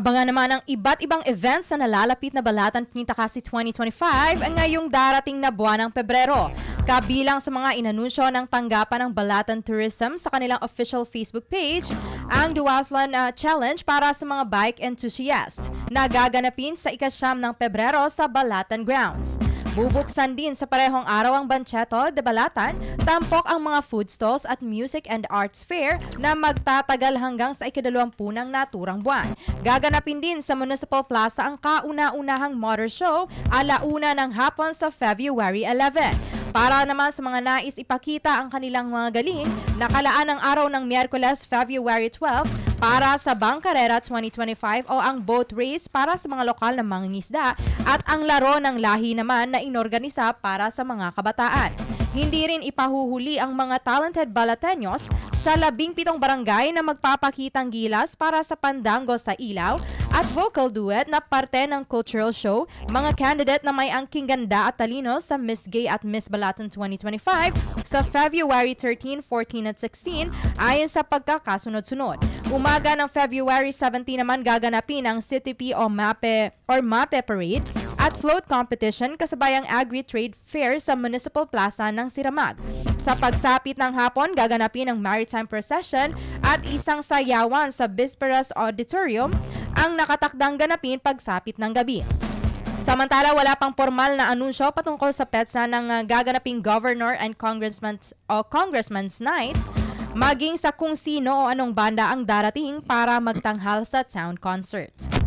Abangan naman ang iba't ibang events na nalalapit na Balatan Punta Casi 2025 ngayong darating na buwan ng Pebrero. Kabilang sa mga inanunsyo ng tanggapan ng Balatan Tourism sa kanilang official Facebook page, ang Duathlon Challenge para sa mga bike enthusiast na gaganapin sa ika-9 ng Pebrero sa Balatan Grounds. Bubuksan din sa parehong araw ang Bancheto de Balatan, tampok ang mga food stalls at music and arts fair na magtatagal hanggang sa ika-20 ng naturang buwan. Gaganapin din sa Municipal Plaza ang kauna-unahang motor show alauna ng hapon sa February 11. Para naman sa mga nais ipakita ang kanilang mga galing, nakalaan ang araw ng Miyerkules, February 12 para sa Bangkarera 2025 o ang boat race para sa mga lokal na mangingisda at ang laro ng lahi naman na inorganisa para sa mga kabataan. Hindi rin ipahuhuli ang mga talented Balateños sa 17 barangay na magpapakitang gilas para sa pandango sa ilaw at vocal duet na parte ng cultural show, mga candidate na may angking ganda at talino sa Miss Gay at Miss Balatan 2025 sa February 13, 14 at 16 ayon sa pagkakasunod-sunod. Umaga ng February 17 naman gaganapin ang CTP o MAPE Parade at float competition kasabayang agri-trade fair sa Municipal Plaza ng Siramag. Sa pagsapit ng hapon, gaganapin ang maritime procession at isang sayawan sa Bisperas Auditorium ang nakatakdang ganapin pagsapit ng gabi. Samantala, wala pang formal na anunsyo patungkol sa petsa ng gaganaping Governor and Congressman's Night, maging sa kung sino o anong banda ang darating para magtanghal sa town concert.